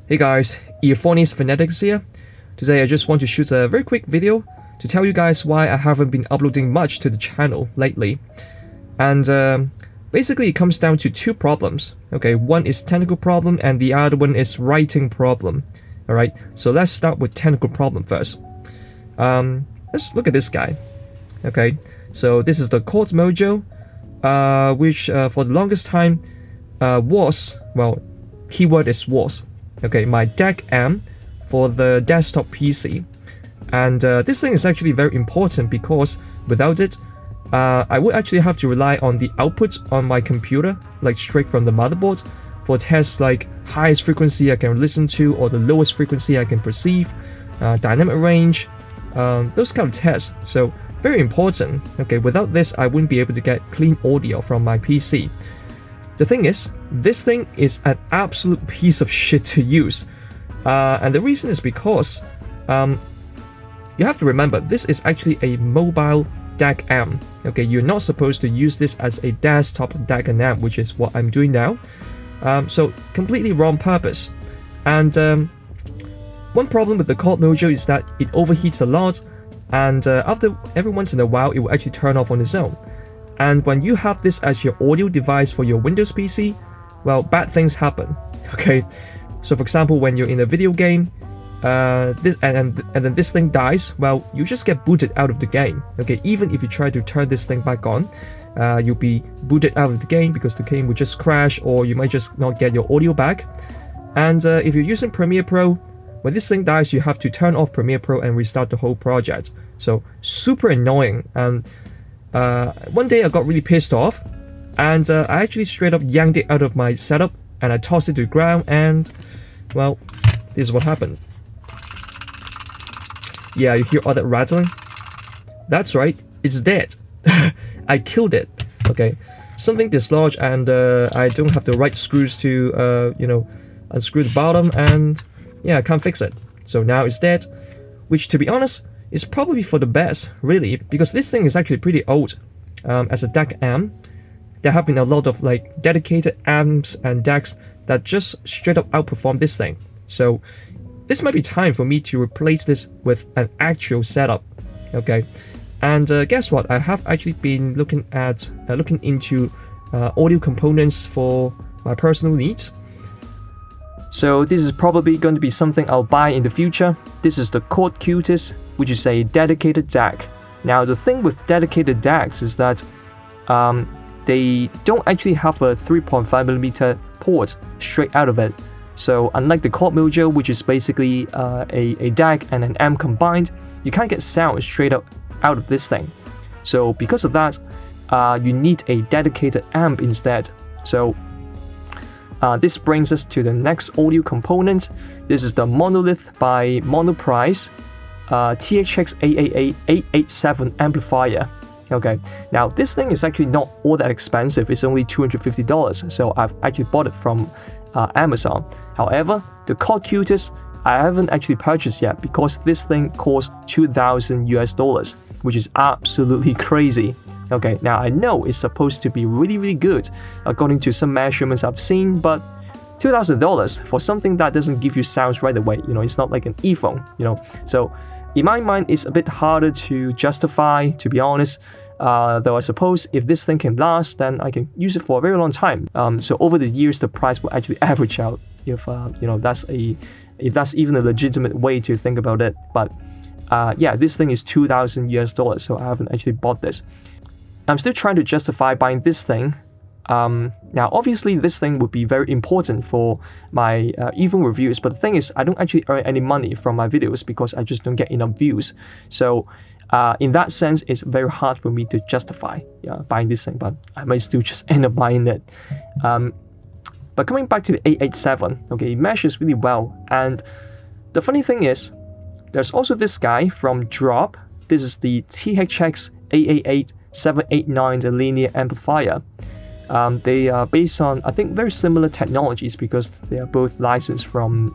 Hey guys, Earphoneus Fanaticus here. Today I just want to shoot a very quick video to tell you guys why I haven't been uploading much to the channel lately. And basically it comes down to two problems. Okay, one is technical problem and the other one is writing problem. Alright, so let's start with technical problem first. Let's look at this guy. Okay, so this is the Chord Mojo, which for the longest time was, well, keyword is was, okay, my DAC amp for the desktop PC. And this thing is actually very important because without it, I would actually have to rely on the output on my computer, like straight from the motherboard, for tests like highest frequency I can listen to or the lowest frequency I can perceive, dynamic range, those kind of tests. So very important. Okay, without this, I wouldn't be able to get clean audio from my PC. The thing is, this thing is an absolute piece of shit to use. And the reason is because you have to remember, this is actually a mobile DAC amp. Okay, you're not supposed to use this as a desktop DAC amp, which is what I'm doing now. So completely wrong purpose. And one problem with the Chord Mojo is that it overheats a lot, and after every once in a while it will actually turn off on its own. And when you have this as your audio device for your Windows PC, well, bad things happen. Okay, so for example, when you're in a video game, and then this thing dies, well, you just get booted out of the game. Okay, even if you try to turn this thing back on, you'll be booted out of the game because the game will just crash, or you might just not get your audio back. And if you're using Premiere Pro, when this thing dies, you have to turn off Premiere Pro and restart the whole project. So super annoying. And one day I got really pissed off, and I actually straight up yanked it out of my setup and I tossed it to the ground, and well, this is what happened. Yeah, you hear all that rattling? That's right, it's dead. I killed it. Okay, something dislodged, and I don't have the right screws to unscrew the bottom, and yeah, I can't fix it. So now it's dead, which to be honest is probably for the best, really, because this thing is actually pretty old. As a DAC amp, there have been a lot of like dedicated amps and DACs that just straight up outperform this thing. So this might be time for me to replace this with an actual setup. Okay, and guess what? I have actually been looking into audio components for my personal needs. So this is probably going to be something I'll buy in the future. This is the Chord Cutis, which is a dedicated DAC. Now the thing with dedicated DACs is that they don't actually have a 3.5mm port straight out of it. So unlike the Chord Mojo, which is basically a DAC and an amp combined, you can't get sound straight up out of this thing. So because of that, you need a dedicated amp instead. So this brings us to the next audio component. This is the Monolith by Monoprice THX 887 amplifier. Okay, now this thing is actually not all that expensive. It's only $250, so I've actually bought it from Amazon. However, the Chord Cutis I haven't actually purchased yet because this thing costs $2,000, which is absolutely crazy. Okay, now I know it's supposed to be really good according to some measurements I've seen, but $2,000 for something that doesn't give you sounds right away, it's not like an earphone, So in my mind, it's a bit harder to justify, to be honest. Though I suppose if this thing can last, then I can use it for a very long time. So over the years, the price will actually average out if that's even a legitimate way to think about it. But yeah, this thing is $2,000, so I haven't actually bought this. I'm still trying to justify buying this thing. Now, obviously, this thing would be very important for my earphone reviews, but the thing is, I don't actually earn any money from my videos because I just don't get enough views. So, in that sense, it's very hard for me to justify buying this thing, but I might still just end up buying it. But coming back to the 887, okay, it measures really well. And the funny thing is, there's also this guy from Drop. This is the THX 888-789, the linear amplifier. They are based on, I think, very similar technologies because they are both licensed from,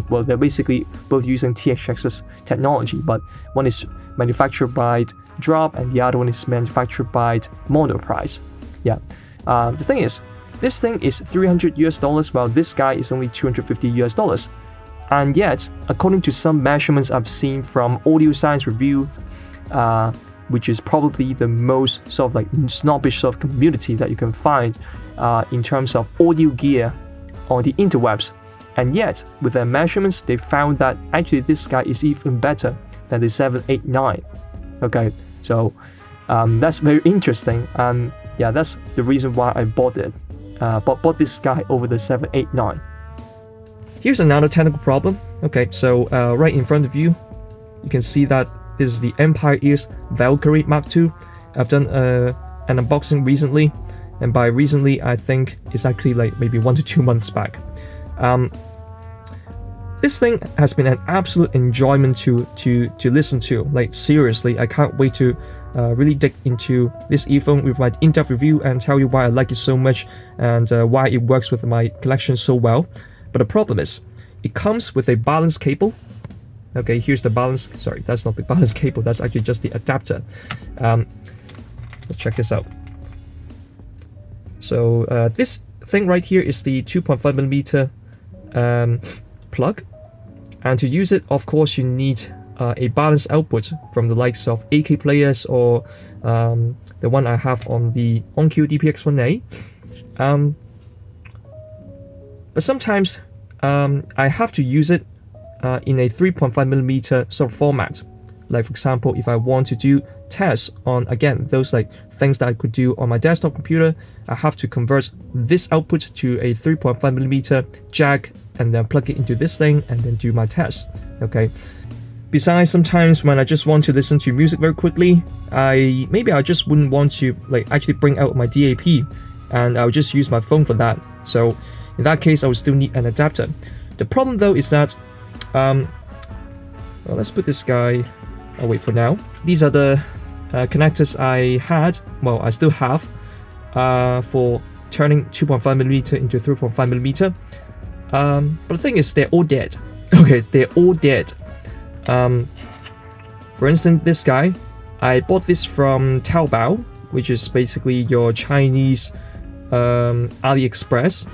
well, they're basically both using THX's technology, but one is manufactured by Drop and the other one is manufactured by Monoprice. Yeah. The thing is, this thing is $300 while this guy is only $250. And yet, according to some measurements I've seen from Audio Science Review, which is probably the most sort of like snobbish sort of community that you can find in terms of audio gear on the interwebs. And yet, with their measurements, they found that actually this guy is even better than the 789. Okay, so that's very interesting. And yeah, that's the reason why I bought it. Bought this guy over the 789. Here's another technical problem. Okay, so right in front of you, you can see that this is the Empire Ears Valkyrie Mark II. I've done an unboxing recently, and by recently, I think it's actually like maybe 1 to 2 months back. This thing has been an absolute enjoyment to listen to. Like seriously, I can't wait to really dig into this earphone with my in-depth review and tell you why I like it so much and why it works with my collection so well. But the problem is, it comes with a balance cable. Okay, here's the balance. Sorry, that's not the balance cable. That's actually just the adapter. Let's check this out. So this thing right here is the 2.5mm plug. And to use it, of course, you need a balanced output from the likes of AK players or the one I have on the OnQ DPX1A. But sometimes I have to use it in a 3.5mm sort of format. Like for example, if I want to do tests on, again, those like things that I could do on my desktop computer, I have to convert this output to a 3.5mm jack and then plug it into this thing and then do my tests. Okay. Besides, sometimes when I just want to listen to music very quickly, I just wouldn't want to like actually bring out my DAP, and I'll just use my phone for that. So in that case, I would still need an adapter. The problem though is that, well, let's put this guy away for now. These are the connectors I had, well, I still have, for turning 2.5mm into 3.5mm. But the thing is, they're all dead. Okay, they're all dead. For instance, this guy, I bought this from Taobao, which is basically your Chinese AliExpress.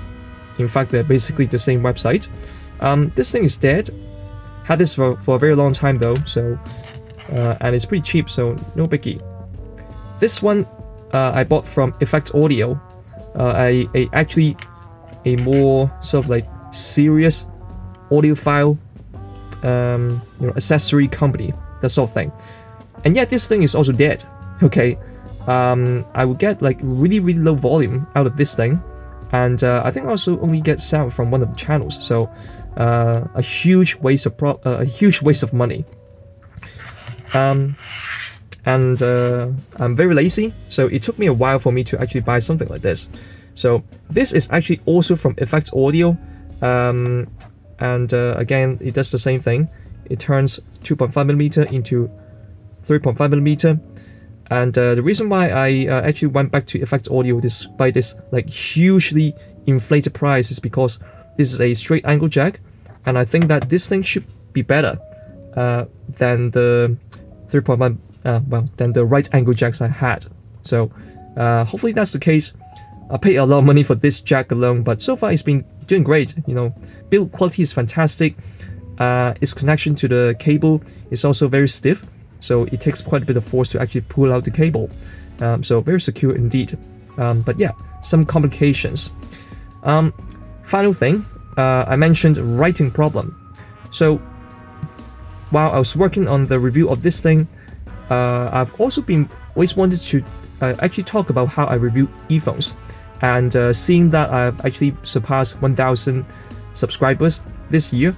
In fact, they're basically the same website. This thing is dead. Had this for a very long time though, so and it's pretty cheap, so no biggie. This one I bought from Effect Audio, actually a more sort of like serious audiophile accessory company, that sort of thing. And yet this thing is also dead. Okay, I would get like really low volume out of this thing, and I think I also only get sound from one of the channels. So a huge waste of money. And I'm very lazy, so it took me a while for me to actually buy something like this. So this is actually also from Effect Audio, and again, it does the same thing. It turns 2.5mm into 3.5mm. And the reason why I actually went back to Effect Audio despite this like hugely inflated price is because this is a straight angle jack, and I think that this thing should be better than the 3.5 than the right angle jacks I had. So hopefully that's the case. I paid a lot of money for this jack alone, but so far it's been doing great. You know, build quality is fantastic. Its connection to the cable is also very stiff, so it takes quite a bit of force to actually pull out the cable. So very secure indeed. But yeah, some complications. Final thing, I mentioned writing problem. So while I was working on the review of this thing, I've also been always wanted to actually talk about how I review earphones. And seeing that I've actually surpassed 1,000 subscribers this year,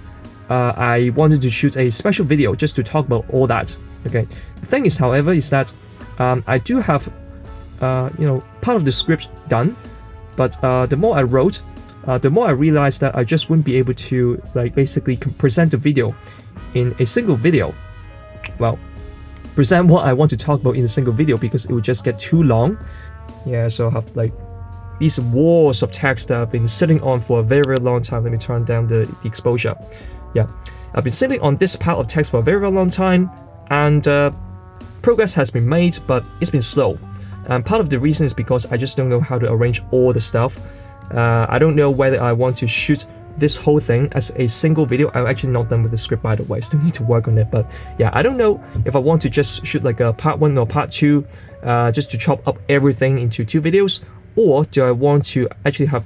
I wanted to shoot a special video just to talk about all that. Okay. The thing is, however, is that I do have, part of the script done, but the more I wrote, the more I realized that I just wouldn't be able to like basically present the video in a single video. Well, present what I want to talk about in a single video because it would just get too long. Yeah, so I have like these walls of text that I've been sitting on for a very long time. Let me turn down the exposure. Yeah, I've been sitting on this pile of text for a very long time, and progress has been made, but it's been slow. And part of the reason is because I just don't know how to arrange all the stuff. I don't know whether I want to shoot this whole thing as a single video. I'm actually not done with the script, by the way. Still need to work on it, but yeah, I don't know if I want to just shoot like a part 1 or part 2, just to chop up everything into 2 videos, or do I want to actually have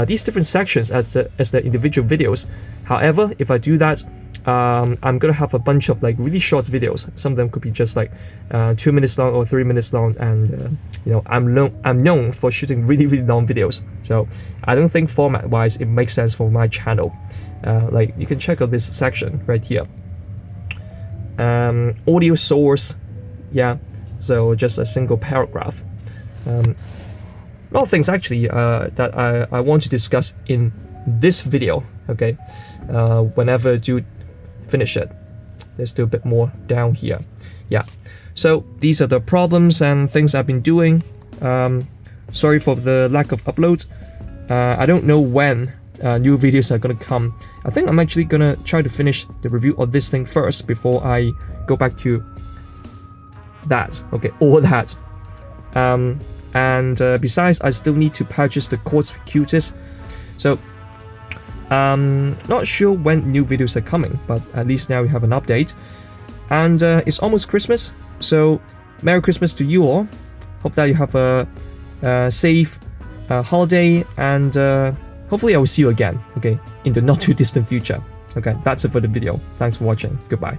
these different sections as the individual videos. However, if I do that, I'm gonna have a bunch of like really short videos. Some of them could be just like 2 minutes long or 3 minutes long, and you know, I'm known for shooting really long videos, so I don't think format wise it makes sense for my channel. Like you can check out this section right here, audio source, yeah, so just a single paragraph. A lot of things actually that I want to discuss in this video, okay, whenever I do finish it. There's still a bit more down here. Yeah, so these are the problems and things I've been doing. Sorry for the lack of uploads. I don't know when new videos are gonna come. I think I'm actually gonna try to finish the review of this thing first before I go back to that, okay, all that. And besides, I still need to purchase the quartz cutis, so not sure when new videos are coming, but at least now we have an update. And it's almost Christmas, so Merry Christmas to you all. Hope that you have a safe holiday, and hopefully I will see you again, okay, in the not too distant future. Okay, that's it for the video. Thanks for watching. Goodbye.